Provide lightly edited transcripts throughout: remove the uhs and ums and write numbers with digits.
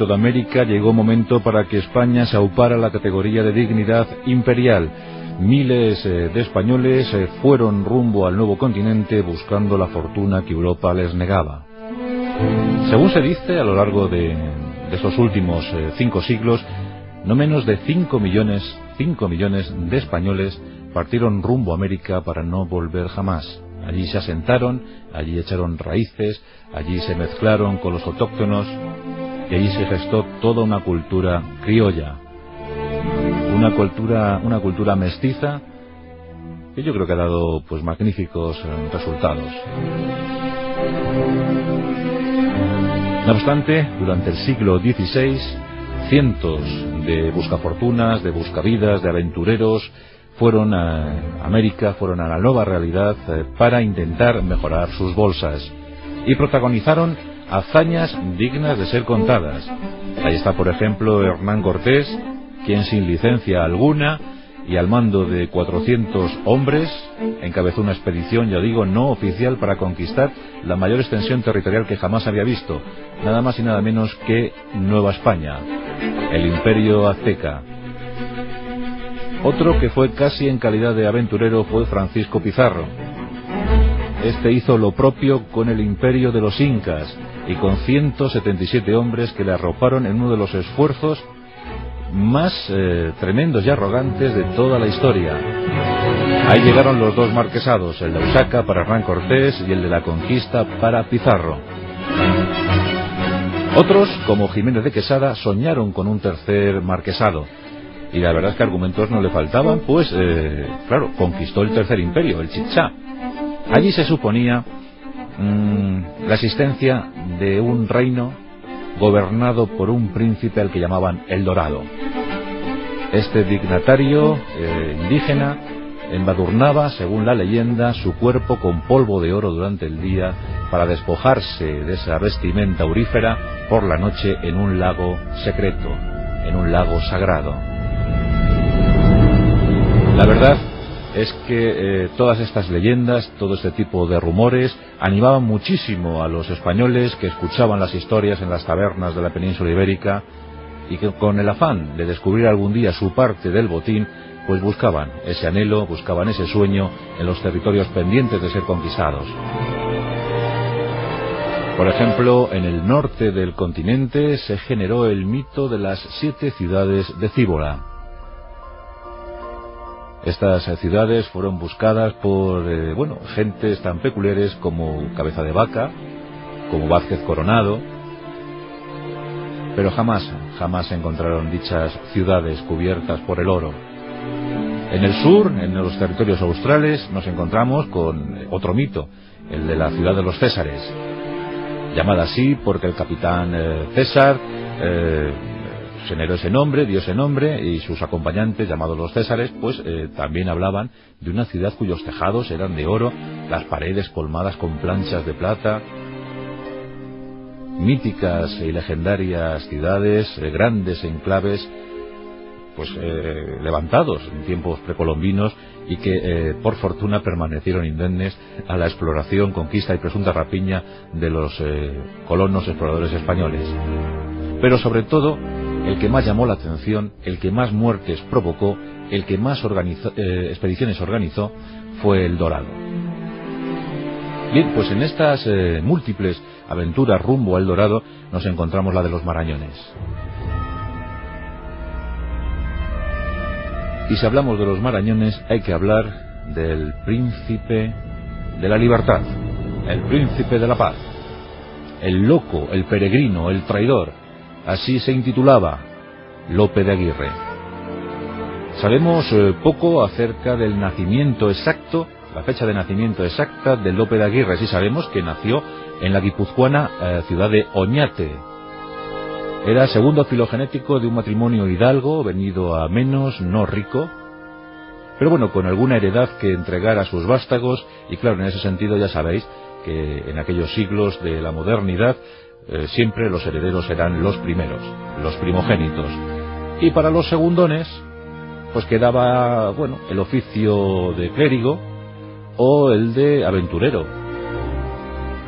toda América llegó momento para que España se aupara la categoría de dignidad imperial. Miles de españoles fueron rumbo al nuevo continente buscando la fortuna que Europa les negaba. Según se dice, a lo largo de estos últimos 5 siglos, no menos de 5 millones de españoles partieron rumbo a América para no volver jamás. Allí se asentaron, allí echaron raíces, allí se mezclaron con los autóctonos y allí se gestó toda una cultura criolla, una cultura mestiza que yo creo que ha dado pues magníficos resultados. No obstante, durante el siglo XVI, cientos de buscafortunas, de buscavidas, de aventureros fueron a América, fueron a la nueva realidad para intentar mejorar sus bolsas y protagonizaron hazañas dignas de ser contadas. Ahí está, por ejemplo, Hernán Cortés, quien sin licencia alguna y al mando de 400 hombres encabezó una expedición, ya digo, no oficial para conquistar la mayor extensión territorial que jamás había visto, nada más y nada menos que Nueva España, el Imperio Azteca. Otro que fue casi en calidad de aventurero fue Francisco Pizarro. Este hizo lo propio con el imperio de los incas y con 177 hombres que le arroparon en uno de los esfuerzos más tremendos y arrogantes de toda la historia. Ahí llegaron los dos marquesados, el de Usaca para Hernán Cortés y el de la Conquista para Pizarro. Otros, como Jiménez de Quesada, soñaron con un tercer marquesado. Y la verdad es que argumentos no le faltaban, pues, claro, conquistó el tercer imperio, el Chichá. Allí se suponía la existencia de un reino gobernado por un príncipe al que llamaban El Dorado. Este dignatario indígena embadurnaba, según la leyenda, su cuerpo con polvo de oro durante el día para despojarse de esa vestimenta aurífera por la noche en un lago secreto, en un lago sagrado. La verdad es que todas estas leyendas, todo este tipo de rumores, animaban muchísimo a los españoles que escuchaban las historias en las tabernas de la península ibérica y que con el afán de descubrir algún día su parte del botín, pues buscaban ese anhelo, buscaban ese sueño en los territorios pendientes de ser conquistados. Por ejemplo, en el norte del continente se generó el mito de las 7 ciudades de Cíbola. Estas ciudades fueron buscadas por gentes tan peculiares como Cabeza de Vaca, como Vázquez Coronado, pero jamás encontraron dichas ciudades cubiertas por el oro. En el sur, en los territorios australes, nos encontramos con otro mito, el de la ciudad de los Césares, llamada así porque el capitán César generó ese nombre, dio ese nombre, y sus acompañantes, llamados los Césares, pues también hablaban de una ciudad cuyos tejados eran de oro, las paredes colmadas con planchas de plata. Míticas y legendarias ciudades, grandes enclaves, pues levantados en tiempos precolombinos y que por fortuna permanecieron indemnes a la exploración, conquista y presunta rapiña de los colonos exploradores españoles. Pero sobre todo, el que más llamó la atención, el que más muertes provocó, el que más expediciones organizó, fue el Dorado. Bien, pues en estas múltiples aventuras rumbo al Dorado nos encontramos la de los Marañones. Y si hablamos de los Marañones hay que hablar del príncipe de la libertad, el príncipe de la paz, el loco, el peregrino, el traidor. Así se intitulaba Lope de Aguirre. Sabemos poco acerca del nacimiento exacto, la fecha de nacimiento exacta de Lope de Aguirre. Sí sabemos que nació en la guipuzcoana ciudad de Oñate. Era segundo filogenético de un matrimonio hidalgo, venido a menos, no rico, pero bueno, con alguna heredad que entregar a sus vástagos, y claro, en ese sentido ya sabéis que en aquellos siglos de la modernidad siempre los herederos eran los primeros, los primogénitos, y para los segundones pues quedaba, bueno, el oficio de clérigo o el de aventurero.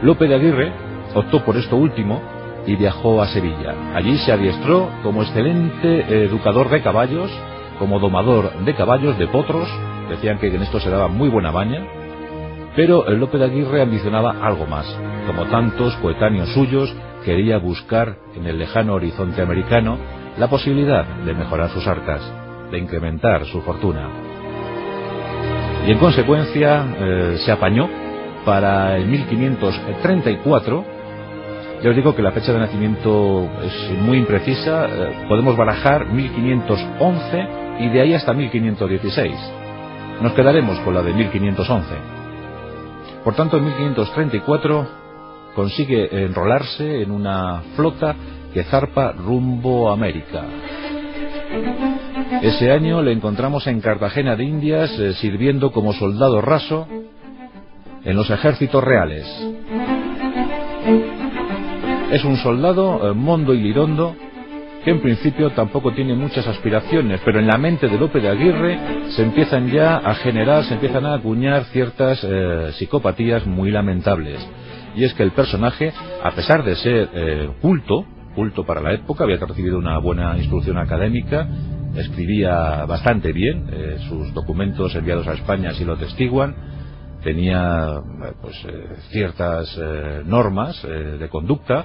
Lope de Aguirre optó por esto último y viajó a Sevilla. Allí se adiestró como excelente educador de caballos, como domador de caballos, de potros. Decían que en esto se daba muy buena maña. Pero Lope de Aguirre ambicionaba algo más. Como tantos coetáneos suyos, quería buscar en el lejano horizonte americano la posibilidad de mejorar sus arcas, de incrementar su fortuna. Y en consecuencia se apañó para el 1534. Ya os digo que la fecha de nacimiento es muy imprecisa, podemos barajar 1511 y de ahí hasta 1516. Nos quedaremos con la de 1511. Por tanto, en 1534 consigue enrolarse en una flota que zarpa rumbo a América. Ese año le encontramos en Cartagena de Indias sirviendo como soldado raso en los ejércitos reales. Es un soldado mondo y lirondo que en principio tampoco tiene muchas aspiraciones, pero en la mente de Lope de Aguirre se empiezan ya a generar, se empiezan a acuñar ciertas psicopatías muy lamentables. Y es que el personaje, a pesar de ser culto para la época, había recibido una buena instrucción académica, escribía bastante bien, sus documentos enviados a España así lo atestiguan, tenía ciertas normas de conducta.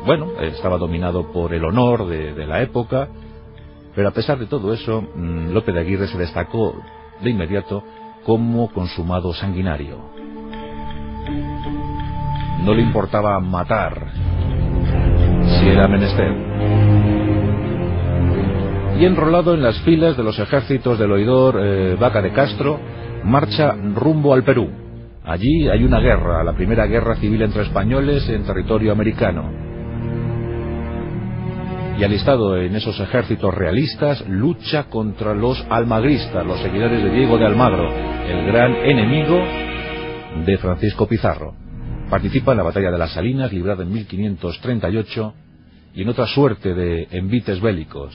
Bueno, estaba dominado por el honor de la época, pero a pesar de todo eso, Lope de Aguirre se destacó de inmediato como consumado sanguinario. No le importaba matar si era menester. Y enrolado en las filas de los ejércitos del oidor Vaca de Castro, marcha rumbo al Perú. Allí hay una guerra, la primera guerra civil entre españoles en territorio americano. Y alistado en esos ejércitos realistas, lucha contra los almagristas, los seguidores de Diego de Almagro, el gran enemigo de Francisco Pizarro. Participa en la batalla de las Salinas, librada en 1538, y en otra suerte de envites bélicos.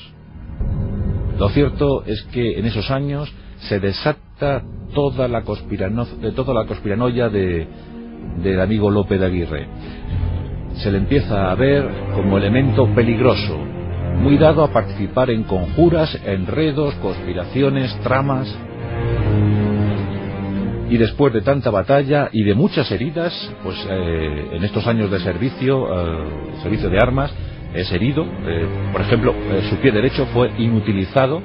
Lo cierto es que en esos años se desata toda la conspiranoia del amigo Lope de Aguirre. Se le empieza a ver como elemento peligroso, muy dado a participar en conjuras, enredos, conspiraciones, tramas. Y después de tanta batalla y de muchas heridas, pues en estos años de servicio de armas, es herido. Por ejemplo, su pie derecho fue inutilizado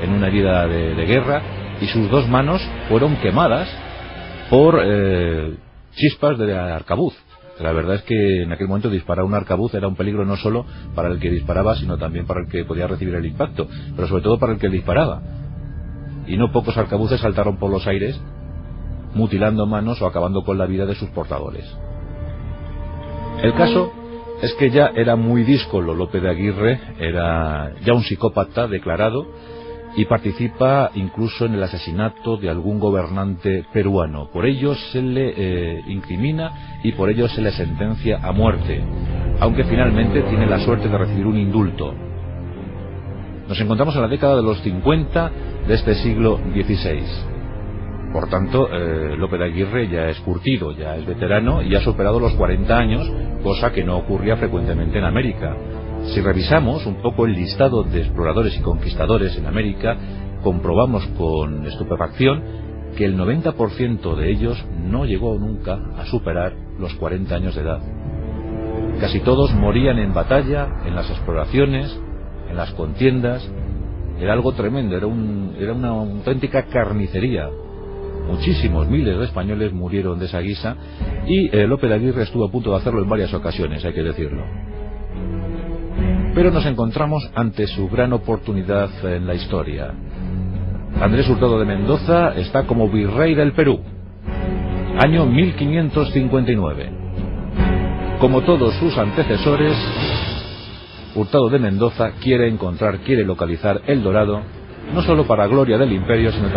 en una herida de guerra y sus dos manos fueron quemadas por chispas de arcabuz. La verdad es que en aquel momento disparar un arcabuz era un peligro no solo para el que disparaba, sino también para el que podía recibir el impacto, pero sobre todo para el que disparaba. Y no pocos arcabuces saltaron por los aires, mutilando manos o acabando con la vida de sus portadores. El caso es que ya era muy díscolo Lope de Aguirre, era ya un psicópata declarado, y participa incluso en el asesinato de algún gobernante peruano. Por ello se le incrimina y por ello se le sentencia a muerte, aunque finalmente tiene la suerte de recibir un indulto. Nos encontramos en la década de los 50 de este siglo XVI. Por tanto, Lope de Aguirre ya es curtido, ya es veterano y ha superado los 40 años, cosa que no ocurría frecuentemente en América. Si revisamos un poco el listado de exploradores y conquistadores en América, comprobamos con estupefacción que el 90% de ellos no llegó nunca a superar los 40 años de edad. Casi todos morían en batalla, en las exploraciones, en las contiendas. Era algo tremendo, era una auténtica carnicería. Muchísimos, miles de españoles murieron de esa guisa y Lope de Aguirre estuvo a punto de hacerlo en varias ocasiones, hay que decirlo. Pero nos encontramos ante su gran oportunidad en la historia. Andrés Hurtado de Mendoza está como virrey del Perú, año 1559. Como todos sus antecesores, Hurtado de Mendoza quiere localizar El Dorado, no solo para gloria del imperio, sino también